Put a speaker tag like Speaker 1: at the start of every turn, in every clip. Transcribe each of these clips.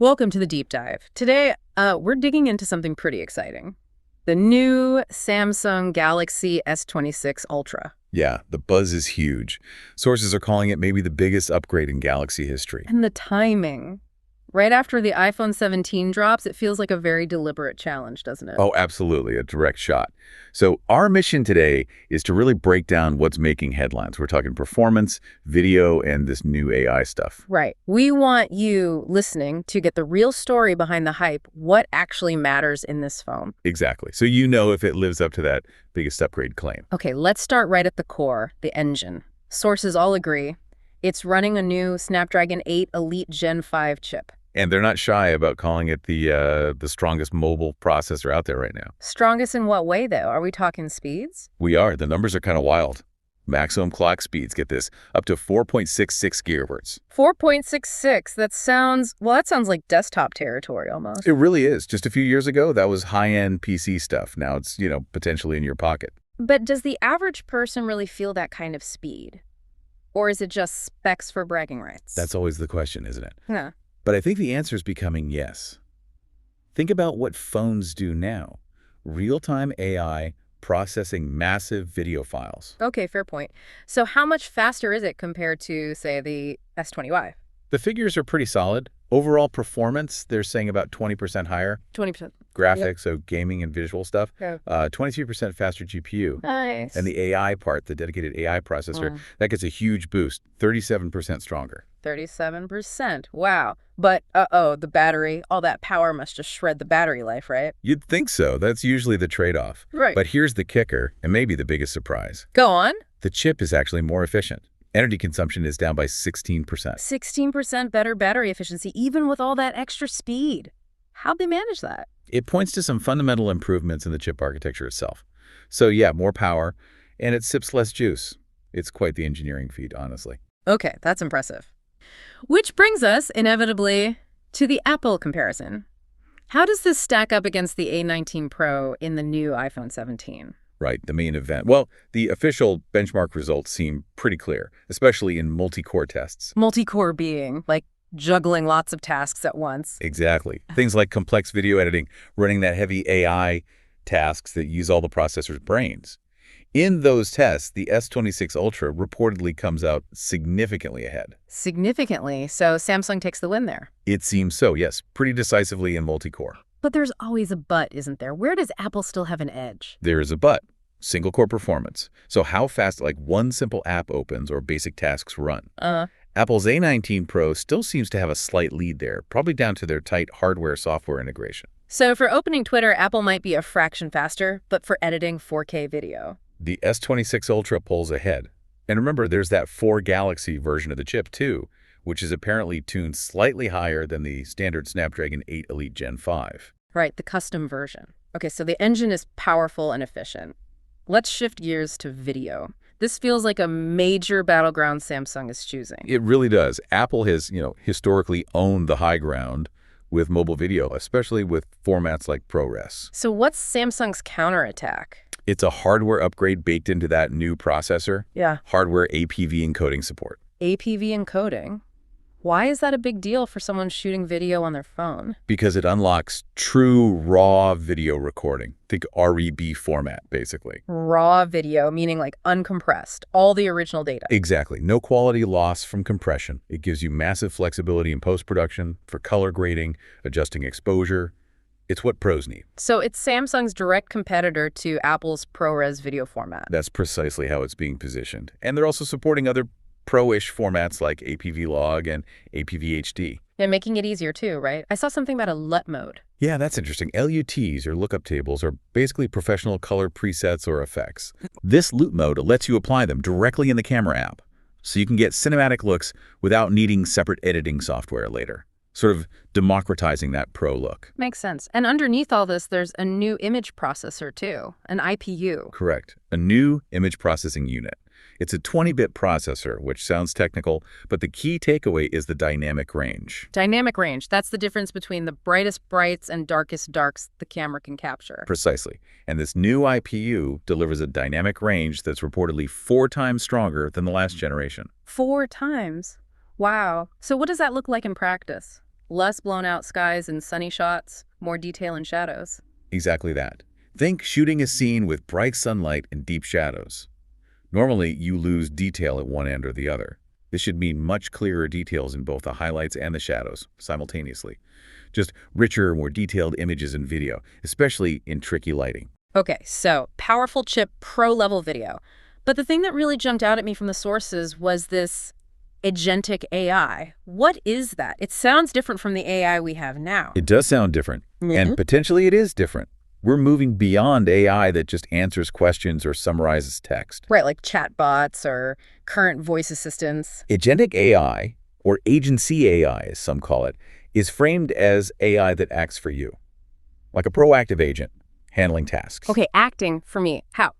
Speaker 1: Welcome to the deep dive. Today, we're digging into something pretty exciting. The new Samsung Galaxy S26 Ultra.
Speaker 2: Yeah, the buzz is huge. Sources are calling it maybe the biggest upgrade in Galaxy history.
Speaker 1: And the timing. Right after the iPhone 17 drops, it feels like a very deliberate challenge, doesn't it?
Speaker 2: Oh, absolutely, a direct shot. So our mission today is to really break down what's making headlines. We're talking performance, video, and this new AI stuff.
Speaker 1: Right. We want you listening to get the real story behind the hype, what actually matters in this phone.
Speaker 2: Exactly. So you know if it lives up to that biggest upgrade claim.
Speaker 1: Okay, let's start right at the core, the engine. Sources all agree. It's running a new Snapdragon 8 Elite Gen 5 chip.
Speaker 2: And they're not shy about calling it the strongest mobile processor out there right now.
Speaker 1: Strongest in what way, though? Are we talking speeds?
Speaker 2: We are. The numbers are kind of wild. Maximum clock speeds, get this, up to 4.66 gigahertz.
Speaker 1: 4.66, that sounds like desktop territory almost.
Speaker 2: It really is. Just a few years ago, that was high-end PC stuff. Now it's, potentially in your pocket.
Speaker 1: But does the average person really feel that kind of speed? Or is it just specs for bragging rights?
Speaker 2: That's always the question, isn't it?
Speaker 1: Yeah.
Speaker 2: But I think the answer is becoming yes. Think about what phones do now. Real-time AI processing massive video files.
Speaker 1: Okay, fair point. So how much faster is it compared to, say, the S20y?
Speaker 2: The figures are pretty solid. Overall performance, they're saying about 20% higher.
Speaker 1: 20%.
Speaker 2: Graphics,
Speaker 1: Yep.
Speaker 2: so gaming and visual stuff.
Speaker 1: Yeah.
Speaker 2: 23% faster GPU.
Speaker 1: Nice.
Speaker 2: And the AI part, the dedicated AI processor, that gets a huge boost, 37% stronger.
Speaker 1: 37%. Wow. But, the battery, all that power must just shred the battery life, right?
Speaker 2: You'd think so. That's usually the trade-off.
Speaker 1: Right.
Speaker 2: But here's the kicker, and maybe the biggest surprise.
Speaker 1: Go on.
Speaker 2: The chip is actually more efficient. Energy consumption is down by 16%.
Speaker 1: 16% better battery efficiency, even with all that extra speed. How'd they manage that?
Speaker 2: It points to some fundamental improvements in the chip architecture itself. So yeah, more power, and it sips less juice. It's quite the engineering feat, honestly.
Speaker 1: Okay, that's impressive. Which brings us, inevitably, to the Apple comparison. How does this stack up against the A19 Pro in the new iPhone 17?
Speaker 2: Right, the main event. Well, the official benchmark results seem pretty clear, especially in multi-core tests.
Speaker 1: Multi-core being, like, juggling lots of tasks at once.
Speaker 2: Exactly. Things like complex video editing, running that heavy AI tasks that use all the processor's brains. In those tests, the S26 Ultra reportedly comes out significantly ahead.
Speaker 1: Significantly, so Samsung takes the win there.
Speaker 2: It seems so, yes, pretty decisively in multi-core.
Speaker 1: But there's always a but, isn't there? Where does Apple still have an edge?
Speaker 2: There is a but. Single-core performance. So how fast, one simple app opens or basic tasks run. Apple's A19 Pro still seems to have a slight lead there, probably down to their tight hardware-software integration.
Speaker 1: So for opening Twitter, Apple might be a fraction faster, but for editing 4K video.
Speaker 2: The S26 Ultra pulls ahead. And remember, there's that 4 Galaxy version of the chip, too, which is apparently tuned slightly higher than the standard Snapdragon 8 Elite Gen 5.
Speaker 1: Right, the custom version. Okay, so the engine is powerful and efficient. Let's shift gears to video. This feels like a major battleground Samsung is choosing.
Speaker 2: It really does. Apple has, historically owned the high ground with mobile video, especially with formats like ProRes.
Speaker 1: So what's Samsung's counterattack?
Speaker 2: It's a hardware upgrade baked into that new processor.
Speaker 1: Yeah.
Speaker 2: Hardware APV encoding support.
Speaker 1: APV encoding? Why is that a big deal for someone shooting video on their phone?
Speaker 2: Because it unlocks true raw video recording. Think REB format, basically.
Speaker 1: Raw video, meaning like uncompressed, all the original data.
Speaker 2: Exactly. No quality loss from compression. It gives you massive flexibility in post-production for color grading, adjusting exposure. It's what pros need.
Speaker 1: So it's Samsung's direct competitor to Apple's ProRes video format.
Speaker 2: That's precisely how it's being positioned. And they're also supporting other pro-ish formats like APV log and APV HD.
Speaker 1: And making it easier too, right? I saw something about a LUT mode.
Speaker 2: Yeah, that's interesting. LUTs, or lookup tables, are basically professional color presets or effects. This LUT mode lets you apply them directly in the camera app, so you can get cinematic looks without needing separate editing software later, sort of democratizing that pro look.
Speaker 1: Makes sense. And underneath all this, there's a new image processor too, an IPU.
Speaker 2: Correct. A new image processing unit. It's a 20-bit processor, which sounds technical, but the key takeaway is the dynamic range.
Speaker 1: Dynamic range, that's the difference between the brightest brights and darkest darks the camera can capture.
Speaker 2: Precisely. And this new IPU delivers a dynamic range that's reportedly 4 times stronger than the last generation.
Speaker 1: 4 times? Wow. So what does that look like in practice? Less blown out skies and sunny shots, more detail and shadows.
Speaker 2: Exactly that. Think shooting a scene with bright sunlight and deep shadows. Normally, you lose detail at one end or the other. This should mean much clearer details in both the highlights and the shadows simultaneously. Just richer, more detailed images and video, especially in tricky lighting.
Speaker 1: Okay, so powerful chip, pro-level video. But the thing that really jumped out at me from the sources was this agentic AI. What is that? It sounds different from the AI we have now.
Speaker 2: It does sound different, and potentially it is different. We're moving beyond AI that just answers questions or summarizes text.
Speaker 1: Right, like chatbots or current voice assistants.
Speaker 2: Agentic AI, or agency AI as some call it, is framed as AI that acts for you, like a proactive agent handling tasks.
Speaker 1: Okay, acting for me. How?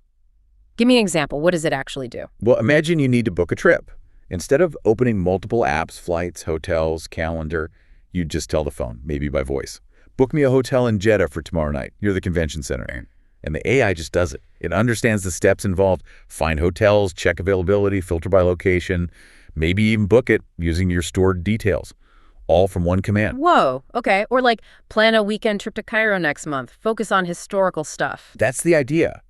Speaker 1: Give me an example. What does it actually do?
Speaker 2: Well, imagine you need to book a trip. Instead of opening multiple apps, flights, hotels, calendar, you just tell the phone, maybe by voice. Book me a hotel in Jeddah for tomorrow night near the convention center. And the AI just does it. It understands the steps involved. Find hotels, check availability, filter by location, maybe even book it using your stored details, all from one command.
Speaker 1: Whoa, okay. Or like plan a weekend trip to Cairo next month. Focus on historical stuff.
Speaker 2: That's the idea.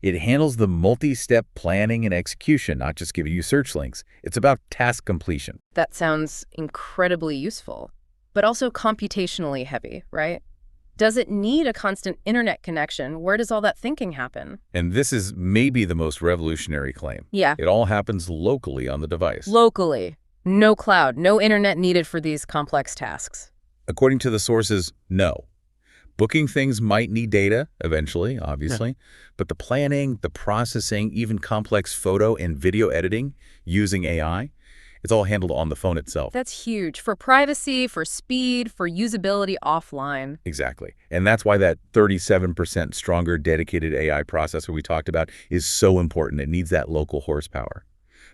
Speaker 2: It handles the multi-step planning and execution, not just giving you search links. It's about task completion.
Speaker 1: That sounds incredibly useful, but also computationally heavy, right? Does it need a constant internet connection? Where does all that thinking happen?
Speaker 2: And this is maybe the most revolutionary claim.
Speaker 1: Yeah.
Speaker 2: It all happens locally on the device.
Speaker 1: Locally. No cloud, no internet needed for these complex tasks.
Speaker 2: According to the sources, no. Booking things might need data eventually, obviously, but the planning, the processing, even complex photo and video editing using AI, it's all handled on the phone itself.
Speaker 1: That's huge for privacy, for speed, for usability offline.
Speaker 2: Exactly. And that's why that 37% stronger dedicated AI processor we talked about is so important. It needs that local horsepower.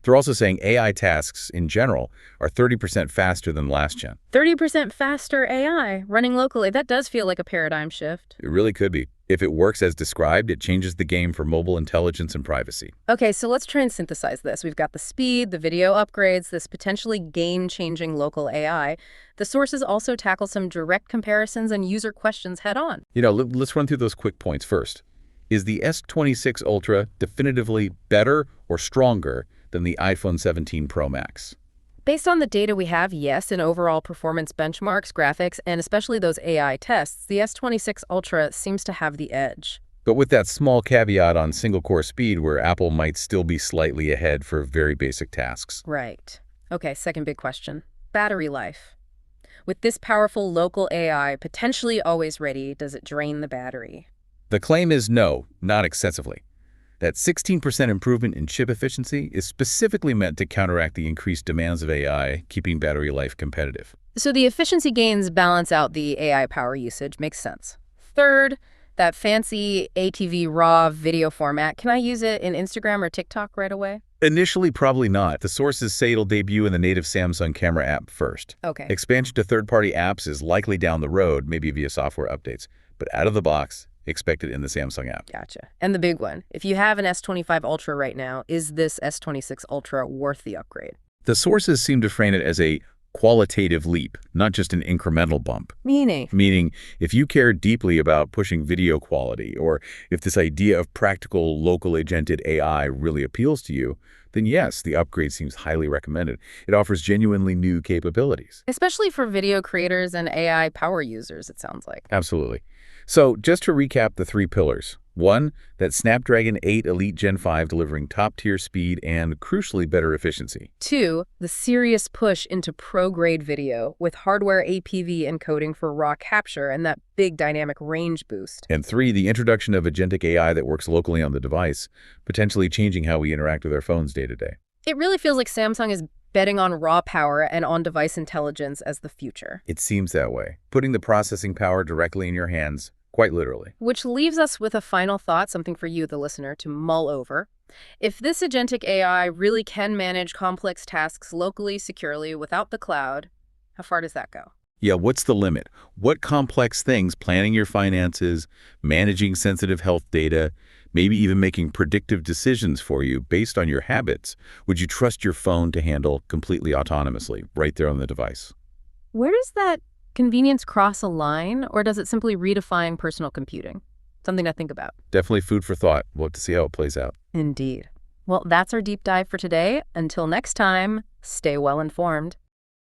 Speaker 2: They're also saying AI tasks in general are 30% faster than last gen.
Speaker 1: 30% faster AI running locally. That does feel like a paradigm shift.
Speaker 2: It really could be. If it works as described, it changes the game for mobile intelligence and privacy.
Speaker 1: Okay, so let's try and synthesize this. We've got the speed, the video upgrades, this potentially game-changing local AI. The sources also tackle some direct comparisons and user questions head-on.
Speaker 2: Let's run through those quick points first. Is the S26 Ultra definitively better or stronger than the iPhone 17 Pro Max?
Speaker 1: Based on the data we have, yes, in overall performance benchmarks, graphics, and especially those AI tests, the S26 Ultra seems to have the edge.
Speaker 2: But with that small caveat on single-core speed where Apple might still be slightly ahead for very basic tasks.
Speaker 1: Right. Okay, second big question. Battery life. With this powerful local AI potentially always ready, does it drain the battery?
Speaker 2: The claim is no, not excessively. That 16% improvement in chip efficiency is specifically meant to counteract the increased demands of AI, keeping battery life competitive.
Speaker 1: So the efficiency gains balance out the AI power usage. Makes sense. Third, that fancy ATV RAW video format. Can I use it in Instagram or TikTok right away?
Speaker 2: Initially, probably not. The sources say it'll debut in the native Samsung camera app first.
Speaker 1: Okay.
Speaker 2: Expansion to third-party apps is likely down the road, maybe via software updates. But out of the box, expect it in the Samsung app.
Speaker 1: Gotcha. And the big one, if you have an S25 Ultra right now, is this S26 Ultra worth the upgrade?
Speaker 2: The sources seem to frame it as a qualitative leap, not just an incremental bump. Meaning, if you care deeply about pushing video quality, or if this idea of practical, local agented AI really appeals to you, then yes, the upgrade seems highly recommended. It offers genuinely new capabilities.
Speaker 1: Especially for video creators and AI power users, it sounds like.
Speaker 2: Absolutely. So just to recap the three pillars. 1, that Snapdragon 8 Elite Gen 5 delivering top-tier speed and, crucially, better efficiency.
Speaker 1: 2, the serious push into pro-grade video with hardware APV encoding for raw capture and that big dynamic range boost.
Speaker 2: And 3, the introduction of agentic AI that works locally on the device, potentially changing how we interact with our phones day to day.
Speaker 1: It really feels like Samsung is betting on raw power and on-device intelligence as the future.
Speaker 2: It seems that way, putting the processing power directly in your hands, quite literally.
Speaker 1: Which leaves us with a final thought, something for you, the listener, to mull over. If this agentic AI really can manage complex tasks locally, securely, without the cloud, how far does that go?
Speaker 2: Yeah, what's the limit? What complex things, planning your finances, managing sensitive health data, maybe even making predictive decisions for you based on your habits, would you trust your phone to handle completely autonomously right there on the device?
Speaker 1: Where does that convenience cross a line, or does it simply redefine personal computing? Something to think about.
Speaker 2: Definitely food for thought. We'll have to see how it plays out.
Speaker 1: Indeed. Well, that's our deep dive for today. Until next time, stay well informed.